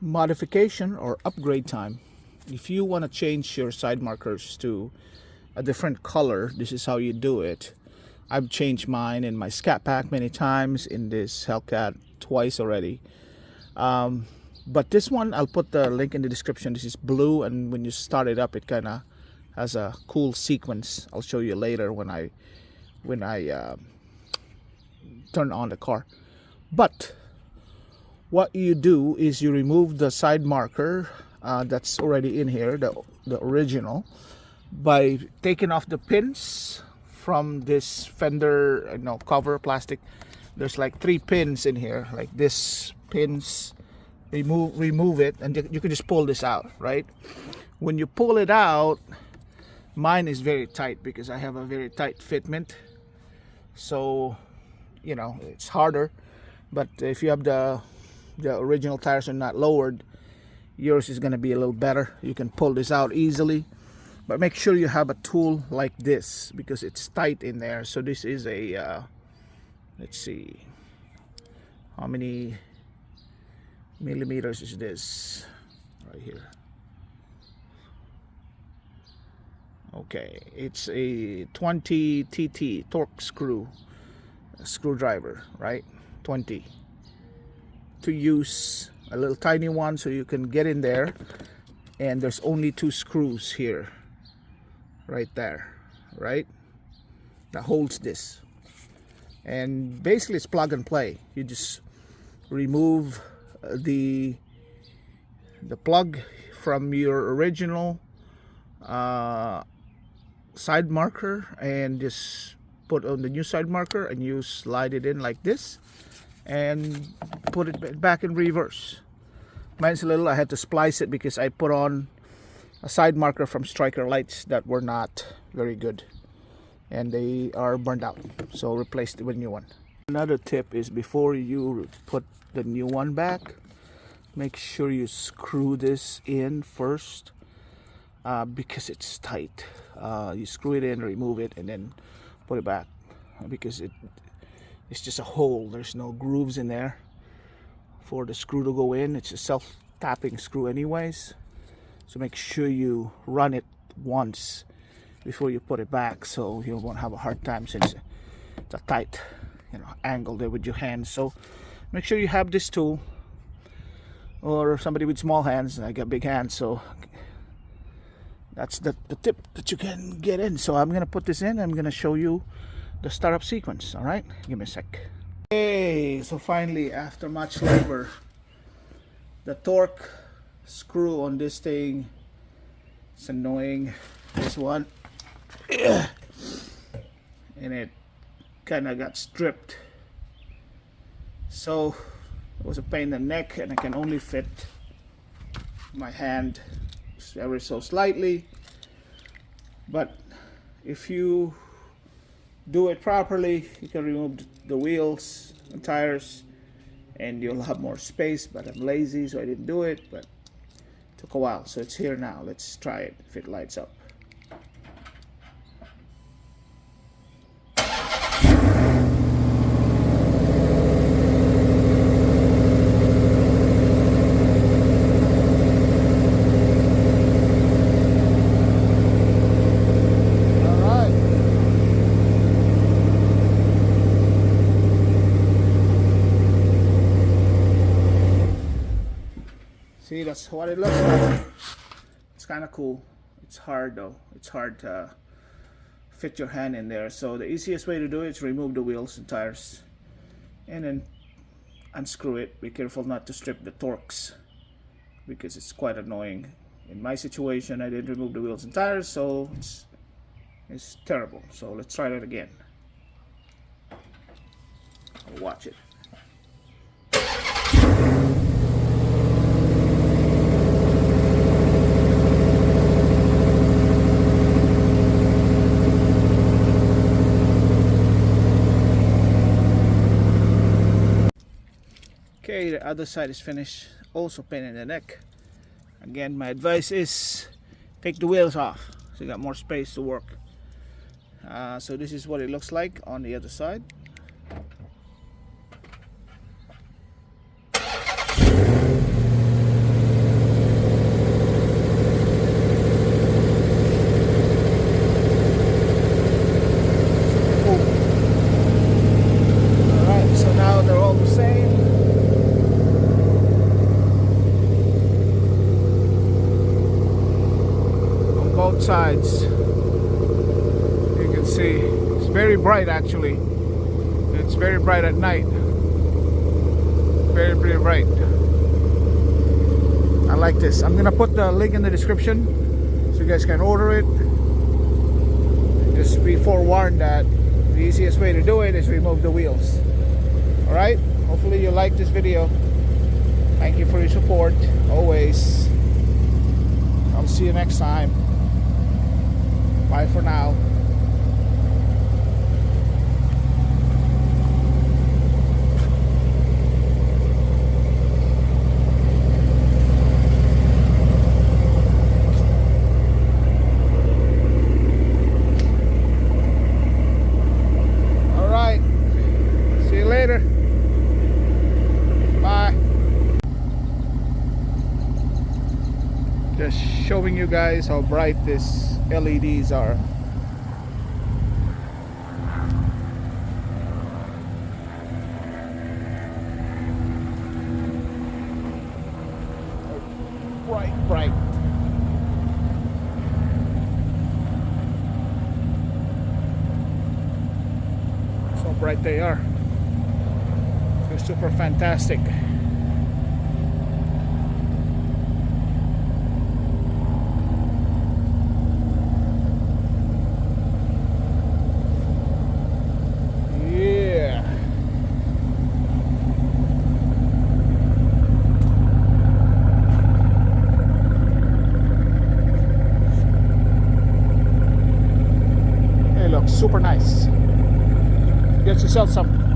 modification or upgrade time. If you want to change your side markers to a different color, this is how you do it. I've changed mine in my Scat Pack many times, in this Hellcat twice already. But this one, I'll put the link in the description. This is blue, and when you start it up, it kind of has a cool sequence. I'll show you later when I turn on the car. But what you do is you remove the side marker that's already in here, the original, by taking off the pins from this fender cover plastic. There's like 3 pins in here, like this pins. Remove it, and you can just pull this out, right? When you pull it out, mine is very tight because I have a very tight fitment, so it's harder. But if you have the original tires are not lowered, yours is going to be a little better. You can pull this out easily, but make sure you have a tool like this because it's tight in there. So this is a let's see, how many millimeters is this right here? Okay, it's a 20 TT torque screwdriver, right? 20, to use a little tiny one so you can get in there, and there's only 2 screws here, right there, right, that holds this. And basically it's plug and play. You just remove the plug from your original side marker and just put on the new side marker, and you slide it in like this and put it back in reverse. Mine's a little, I had to splice it because I put on a side marker from Striker lights that were not very good and they are burned out, so replaced it with a new one. Another tip is, before you put the new one back, make sure you screw this in first because it's tight. You screw it in, remove it, and then put it back because it's just a hole. There's no grooves in there for the screw to go in. It's a self-tapping screw anyways, so make sure you run it once before you put it back so you won't have a hard time, since it's a tight angle there with your hands. So make sure you have this tool, or somebody with small hands. I got big hands, so that's the tip that you can get in. So I'm gonna put this in. I'm gonna show you the startup sequence. All right, give me a sec. Okay, so finally, after much labor, the torque screw on this thing, it's annoying, this one, and it kind of got stripped, so it was a pain in the neck, and I can only fit my hand ever so slightly. But if you do it properly, you can remove the wheels and tires and you'll have more space. But I'm lazy, so I didn't do it, but it took a while. So it's here now. Let's try it if it lights up. See, that's what it looks like. It's kind of cool. It's hard though. It's hard to fit your hand in there. So the easiest way to do it is remove the wheels and tires and then unscrew it. Be careful not to strip the torques because it's quite annoying. In my situation, I didn't remove the wheels and tires, so it's terrible. So let's try that again. Watch it. Okay, the other side is finished. Also pain in the neck. Again, my advice is take the wheels off so you got more space to work. So this is what it looks like on the other side. both sides. You can see it's very bright actually. It's very bright at night. Very, very bright. I like this. I'm gonna put the link in the description so you guys can order it. Just be forewarned that the easiest way to do it is remove the wheels. Alright, hopefully you like this video. Thank you for your support always. I'll see you next time. Bye for now. Later. Bye. Just showing you guys how bright these LEDs are. Bright. So bright they are. They're super fantastic. Yeah. They look super nice. Get yourself some.